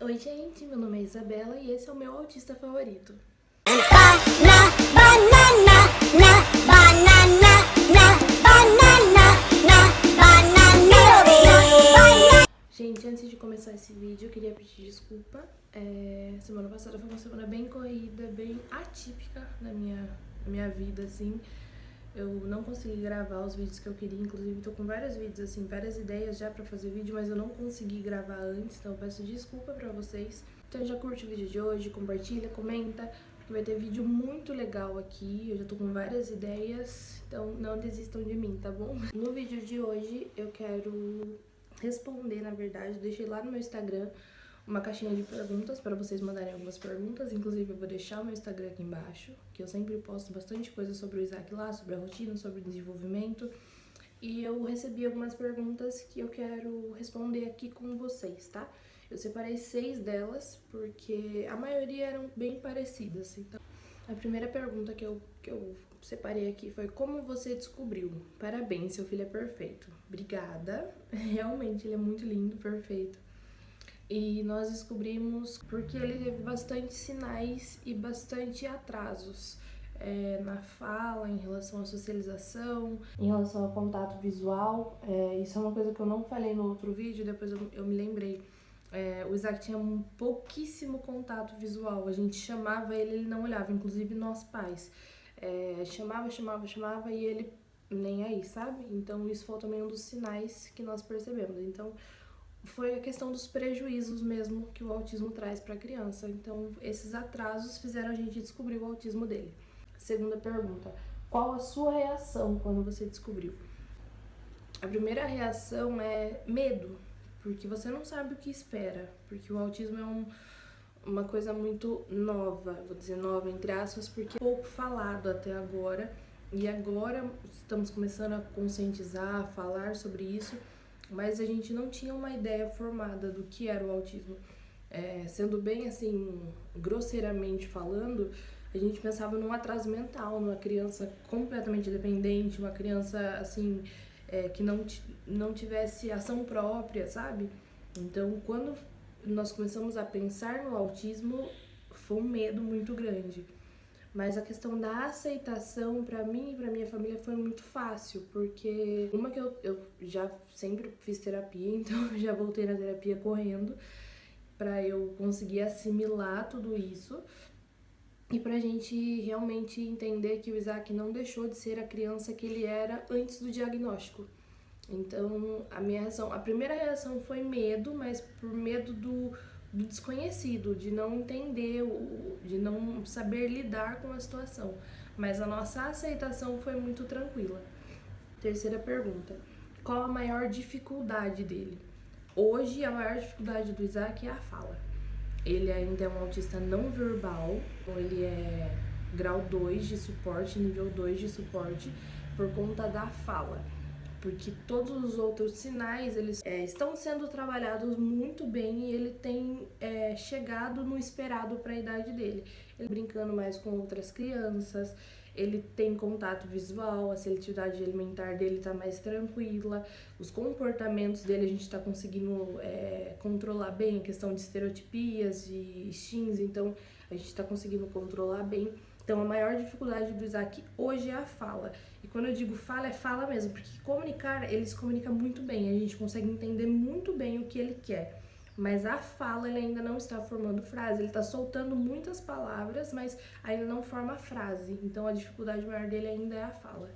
Oi gente, meu nome é Isabela e esse é o meu autista favorito. Gente, antes de começar esse vídeo, eu queria pedir desculpa. Semana passada foi uma semana bem corrida, bem atípica na minha vida, assim. Eu não consegui gravar os vídeos que eu queria, inclusive tô com vários vídeos, assim, várias ideias já pra fazer vídeo, mas eu não consegui gravar antes, então eu peço desculpa pra vocês. Então já curte o vídeo de hoje, compartilha, comenta, porque vai ter vídeo muito legal aqui, eu já tô com várias ideias, então não desistam de mim, tá bom? No vídeo de hoje eu quero responder, na verdade, deixei lá no meu Instagram uma caixinha de perguntas para vocês mandarem algumas perguntas. Inclusive eu vou deixar o meu Instagram aqui embaixo, que eu sempre posto bastante coisa sobre o Isaac lá, sobre a rotina, sobre o desenvolvimento. E eu recebi algumas perguntas que eu quero responder aqui com vocês, tá? Eu separei 6 delas, porque a maioria eram bem parecidas. Então, a primeira pergunta que eu separei aqui foi: como você descobriu? Parabéns, seu filho é perfeito. Obrigada. Realmente, ele é muito lindo, perfeito. E nós descobrimos porque ele teve bastante sinais e bastante atrasos na fala, em relação à socialização, em relação ao contato visual. Isso é uma coisa que eu não falei no outro vídeo, depois eu me lembrei. O Isaac tinha pouquíssimo contato visual, a gente chamava ele, ele não olhava, inclusive nós pais. Chamava e ele nem aí, sabe? Então isso foi também um dos sinais que nós percebemos. Então foi a questão dos prejuízos mesmo que o autismo traz para a criança. Então, esses atrasos fizeram a gente descobrir o autismo dele. Segunda pergunta: qual a sua reação quando você descobriu? A primeira reação é medo, porque você não sabe o que espera, porque o autismo é uma coisa muito nova, vou dizer nova entre aspas, porque é pouco falado até agora, e agora estamos começando a conscientizar, a falar sobre isso, mas a gente não tinha uma ideia formada do que era o autismo. Sendo bem assim, grosseiramente falando, a gente pensava num atraso mental, numa criança completamente dependente, uma criança assim, que não tivesse ação própria, sabe? Então, quando nós começamos a pensar no autismo, foi um medo muito grande. Mas a questão da aceitação, pra mim e pra minha família, foi muito fácil, porque uma que eu já sempre fiz terapia, então eu já voltei na terapia correndo, pra eu conseguir assimilar tudo isso e pra gente realmente entender que o Isaac não deixou de ser a criança que ele era antes do diagnóstico. Então, a primeira reação foi medo, mas por medo do desconhecido, de não entender, de não saber lidar com a situação. Mas a nossa aceitação foi muito tranquila. Terceira pergunta: qual a maior dificuldade dele? Hoje, a maior dificuldade do Isaac é a fala. Ele ainda é um autista não verbal, então ele é grau 2 de suporte, nível 2 de suporte, por conta da fala. Porque todos os outros sinais, eles estão sendo trabalhados muito bem e ele tem chegado no esperado para a idade dele. Ele brincando mais com outras crianças, ele tem contato visual, a seletividade alimentar dele tá mais tranquila, os comportamentos dele a gente tá conseguindo controlar bem, a questão de estereotipias, de stings, então a gente tá conseguindo controlar bem. Então, a maior dificuldade do Isaac hoje é a fala. E quando eu digo fala, é fala mesmo, porque comunicar, ele se comunica muito bem, a gente consegue entender muito bem o que ele quer. Mas a fala, ele ainda não está formando frase, ele está soltando muitas palavras, mas ainda não forma frase. Então, a dificuldade maior dele ainda é a fala.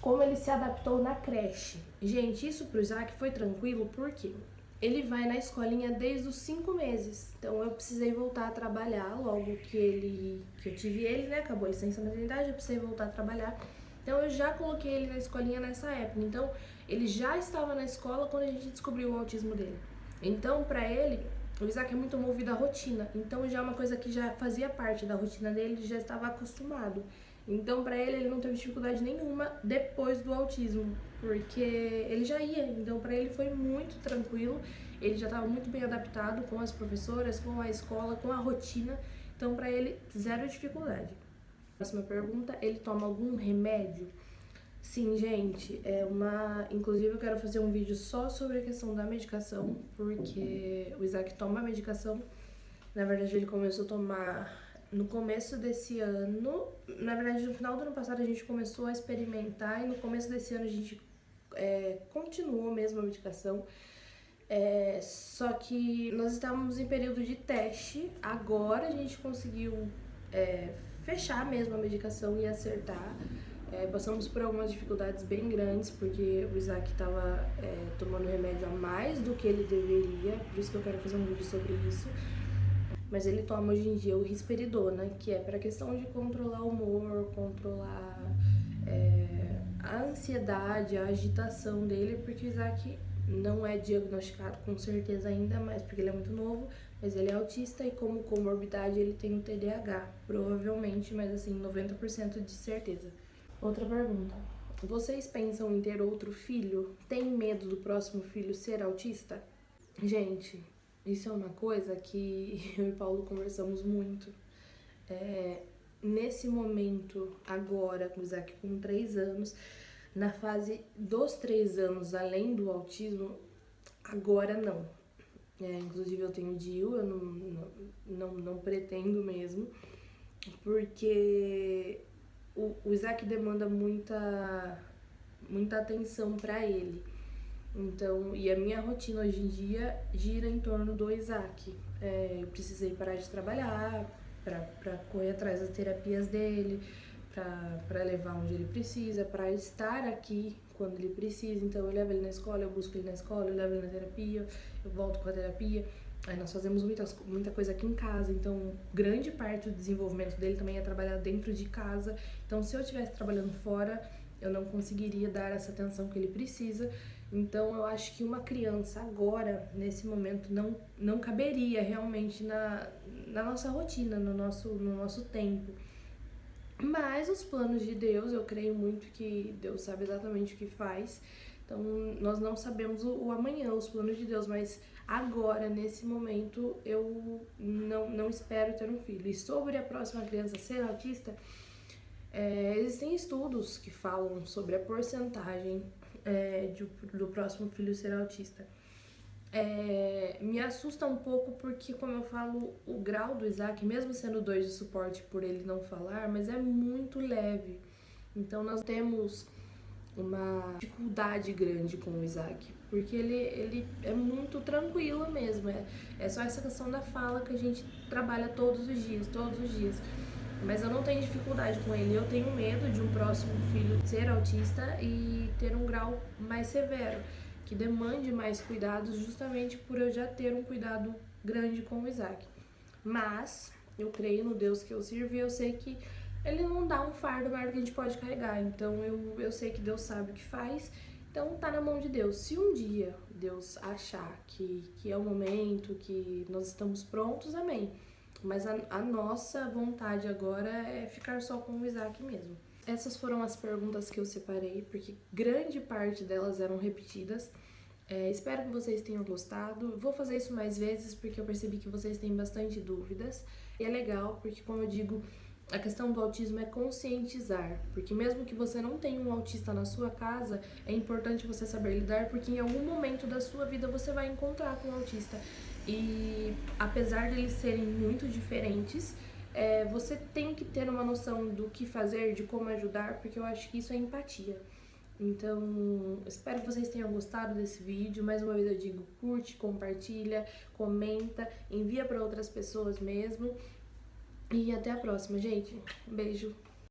Como ele se adaptou na creche? Gente, isso pro Isaac foi tranquilo, porque ele vai na escolinha desde os 5 meses. Então eu precisei voltar a trabalhar logo que eu tive ele, né? Acabou a licença maternidade, eu precisei voltar a trabalhar. Então eu já coloquei ele na escolinha nessa época. Então ele já estava na escola quando a gente descobriu o autismo dele. Então pra ele, o Isaac é muito movido à rotina. Então já é uma coisa que já fazia parte da rotina dele, ele já estava acostumado. Então, pra ele não teve dificuldade nenhuma depois do autismo, porque ele já ia. Então, pra ele foi muito tranquilo, ele já estava muito bem adaptado com as professoras, com a escola, com a rotina. Então, pra ele, zero dificuldade. Próxima pergunta: ele toma algum remédio? Sim, gente, inclusive eu quero fazer um vídeo só sobre a questão da medicação, porque o Isaac toma medicação. Na verdade, ele começou a tomar no começo desse ano. Na verdade, no final do ano passado a gente começou a experimentar e no começo desse ano a gente continuou mesmo a medicação. Só que nós estávamos em período de teste. Agora a gente conseguiu fechar mesmo a medicação e acertar. Passamos por algumas dificuldades bem grandes, porque o Isaac estava tomando remédio a mais do que ele deveria, por isso que eu quero fazer um vídeo sobre isso. Mas ele toma hoje em dia o risperidona, que é para questão de controlar o humor, controlar a ansiedade, a agitação dele, porque o Isaac não é diagnosticado com certeza ainda, mais porque ele é muito novo, mas ele é autista e como comorbidade ele tem o TDAH, provavelmente, mas assim, 90% de certeza. Outra pergunta. Vocês pensam em ter outro filho? Tem medo do próximo filho ser autista? Gente, isso é uma coisa que eu e Paulo conversamos muito. Nesse momento, agora, com o Isaac com 3 anos, na fase dos 3 anos, além do autismo, agora não. Inclusive eu tenho DIU, eu não pretendo mesmo, porque o Isaac demanda muita atenção pra ele. Então, e a minha rotina hoje em dia gira em torno do Isaac. Eu precisei parar de trabalhar pra correr atrás das terapias dele, pra levar onde ele precisa, pra estar aqui quando ele precisa. Então, eu levo ele na escola, eu busco ele na escola, eu levo ele na terapia, eu volto com a terapia. Aí nós fazemos muita coisa aqui em casa, então grande parte do desenvolvimento dele também é trabalhar dentro de casa. Então, se eu estivesse trabalhando fora, eu não conseguiria dar essa atenção que ele precisa. Então, eu acho que uma criança agora, nesse momento, não caberia realmente na nossa rotina, no nosso tempo. Mas os planos de Deus, eu creio muito que Deus sabe exatamente o que faz. Então, nós não sabemos o amanhã, os planos de Deus, mas agora, nesse momento, eu não espero ter um filho. E sobre a próxima criança ser autista, existem estudos que falam sobre a porcentagem do próximo filho ser autista. Me assusta um pouco porque, como eu falo, o grau do Isaac, mesmo sendo 2 de suporte por ele não falar, mas é muito leve. Então nós temos uma dificuldade grande com o Isaac, porque ele é muito tranquilo mesmo. É só essa questão da fala que a gente trabalha todos os dias. Mas eu não tenho dificuldade com ele. Eu tenho medo de um próximo filho ser autista e ter um grau mais severo, que demande mais cuidados, justamente por eu já ter um cuidado grande com o Isaac. Mas eu creio no Deus que eu sirvo e eu sei que ele não dá um fardo maior do que a gente pode carregar. Então eu sei que Deus sabe o que faz, então tá na mão de Deus. Se um dia Deus achar que é o momento, que nós estamos prontos, amém. Mas a nossa vontade agora é ficar só com o Isaac mesmo. Essas foram as perguntas que eu separei, porque grande parte delas eram repetidas. Espero que vocês tenham gostado. Vou fazer isso mais vezes, porque eu percebi que vocês têm bastante dúvidas. E é legal, porque como eu digo, a questão do autismo é conscientizar. Porque mesmo que você não tenha um autista na sua casa, é importante você saber lidar, porque em algum momento da sua vida você vai encontrar com um autista. E apesar de eles serem muito diferentes, você tem que ter uma noção do que fazer, de como ajudar, porque eu acho que isso é empatia. Então, espero que vocês tenham gostado desse vídeo. Mais uma vez eu digo, curte, compartilha, comenta, envia para outras pessoas mesmo. E até a próxima, gente. Um beijo.